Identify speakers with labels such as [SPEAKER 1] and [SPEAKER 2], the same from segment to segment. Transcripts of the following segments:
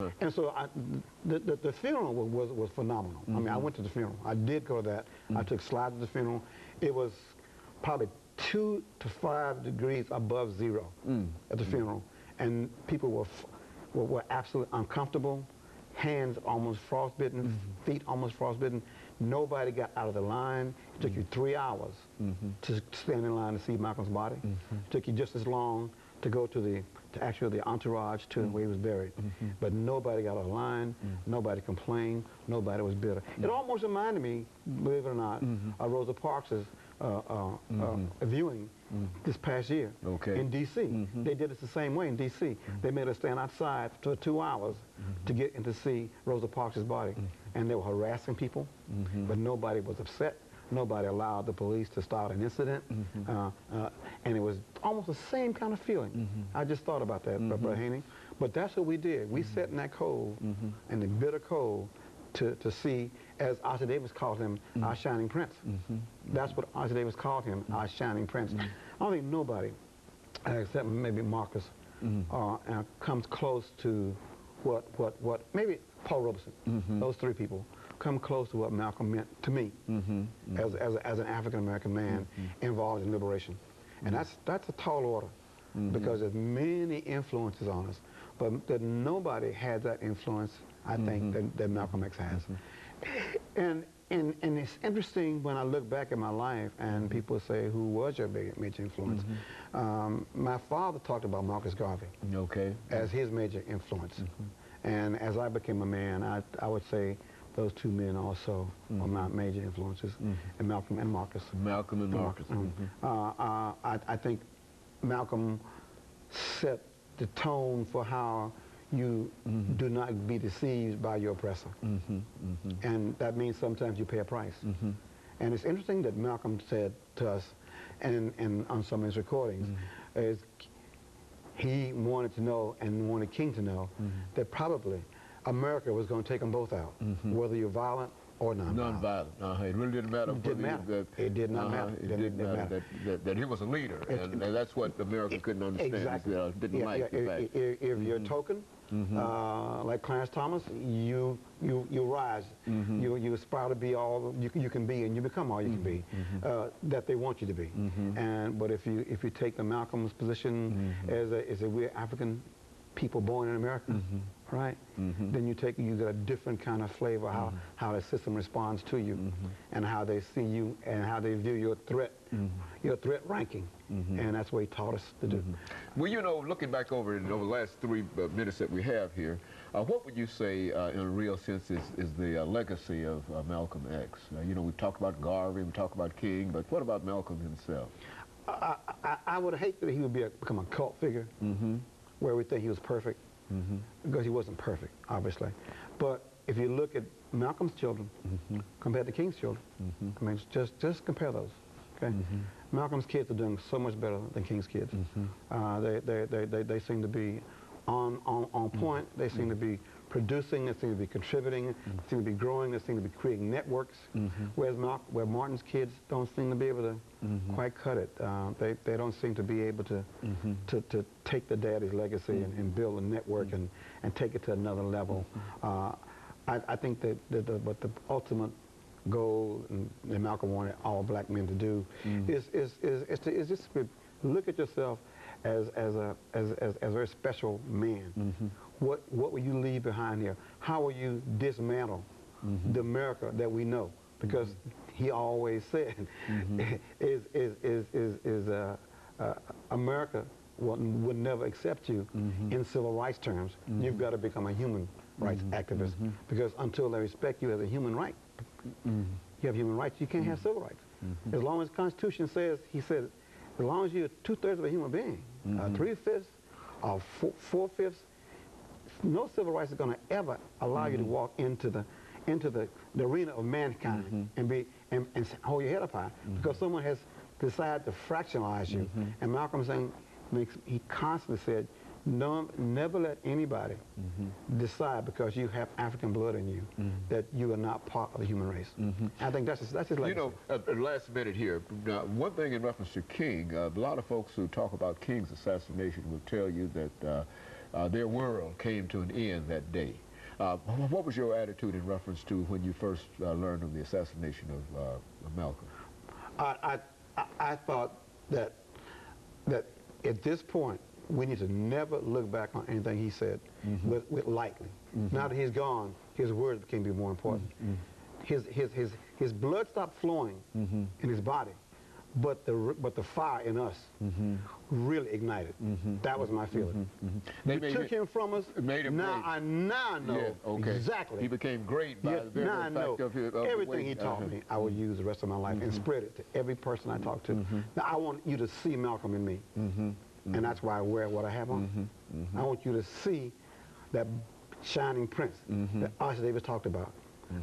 [SPEAKER 1] And so the funeral was phenomenal. I mean, I went to the funeral. I did go to that. I took slides of the funeral. It was probably 2 to 5 degrees above zero at the funeral. And people were absolutely uncomfortable, hands almost frostbitten, feet almost frostbitten. Nobody got out of the line. It took you 3 hours to stand in line to see Malcolm's body. It took you just as long to go to actually the entourage to where he was buried. But nobody got out of line, nobody complained, nobody was bitter. It almost reminded me, believe it or not, of Rosa Parks' viewing this past year in D.C. They did it the same way in D.C. They made us stand outside for 2 hours to get in to see Rosa Parks' body. And they were harassing people, but nobody was upset. Nobody allowed the police to start an incident, and it was almost the same kind of feeling. I just thought about that, Brother Haney. But that's what we did. We sat in that cold, in the bitter cold, to see, as Oscar Davis called him, our shining prince. That's what Oscar Davis called him, our shining prince. I don't think nobody, except maybe Marcus, comes close to what maybe Paul Robeson, those 3 people, come close to what Malcolm meant to me as an African-American man involved in liberation. And that's a tall order because there's many influences on us, but that nobody had that influence, I think, that Malcolm X has. And it's interesting when I look back at my life and people say, who was your major influence? My father talked about Marcus Garvey as his major influence. And as I became a man, I would say those 2 men also are my major influences, and Malcolm and Marcus.
[SPEAKER 2] Malcolm and Marcus.
[SPEAKER 1] I think Malcolm set the tone for how you do not be deceived by your oppressor. And that means sometimes you pay a price. And it's interesting that Malcolm said to us, and on some of his recordings, is he wanted to know and wanted King to know that probably America was going to take them both out, whether you're violent or non-violent.
[SPEAKER 2] It really didn't matter.
[SPEAKER 1] It didn't matter. It did not matter.
[SPEAKER 2] It didn't matter that he was a leader, and that's what America couldn't understand.
[SPEAKER 1] Exactly.
[SPEAKER 2] Didn't like the fact.
[SPEAKER 1] If you're a token, like Clarence Thomas, you rise. You aspire to be all you can be, and you become all you can be that they want you to be. But if you take the Malcolm's position as we're African people born in America, right? Then you get a different kind of flavor how the system responds to you, and how they see you, and how they view your threat ranking, and that's what he taught us to do.
[SPEAKER 2] Well, you know, looking back over the last 3 minutes that we have here, what would you say, in a real sense, is the legacy of Malcolm X? You know, we talk about Garvey, we talk about King, but what about Malcolm himself?
[SPEAKER 1] I would hate that he would become a cult figure, where we think he was perfect, because he wasn't perfect, obviously. But if you look at Malcolm's children compared to King's children, I mean, just compare those. Okay, Malcolm's kids are doing so much better than King's kids. They seem to be on point. They seem to be producing. They seem to be contributing. They seem to be growing. They seem to be creating networks. Whereas where Martin's kids don't seem to be able to quite cut it. They don't seem to be able to take the daddy's legacy and build a network and take it to another level. I think that what the ultimate goal that Malcolm wanted all black men to do is just to look at yourself as a very special man. What will you leave behind here? How will you dismantle the America that we know? Because he always said, America would never accept you in civil rights terms. You've got to become a human rights activist, because until they respect you as a human right, you have human rights, you can't have civil rights. As long as the Constitution says, he said, as long as you're 2/3 of a human being, 3/5 or 4/5, no civil rights is going to ever allow you to walk into the arena of mankind and hold your head up high, because someone has decided to fractionalize you. And Malcolm saying, he constantly said, never let anybody decide because you have African blood in you that you are not part of the human race. I think that's his legacy.
[SPEAKER 2] You know, last minute here, one thing in reference to King, a lot of folks who talk about King's assassination will tell you that their world came to an end that day. What was your attitude in reference to when you first learned of the assassination of Malcolm?
[SPEAKER 1] I thought that at this point, we need to never look back on anything he said with lightly. Now that he's gone, his words became to be more important. His blood stopped flowing in his body, but the fire in us really ignited. That was my feeling. They took him from us.
[SPEAKER 2] Made him
[SPEAKER 1] now
[SPEAKER 2] great.
[SPEAKER 1] I know exactly.
[SPEAKER 2] He became great by the very
[SPEAKER 1] now I know
[SPEAKER 2] fact of
[SPEAKER 1] everything he taught me. I would use the rest of my life and spread it to every person I talk to. Now I want you to see Malcolm in me, and that's why I wear what I have on. I want you to see that shining prince that Archie Davis talked about.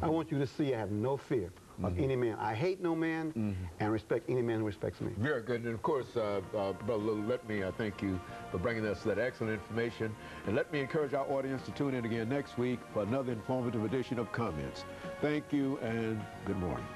[SPEAKER 1] I want you to see I have no fear of any man. I hate no man and respect any man who respects me.
[SPEAKER 2] Very good. And of course, Brother Little, let me thank you for bringing us that excellent information. And let me encourage our audience to tune in again next week for another informative edition of Comments. Thank you and good morning.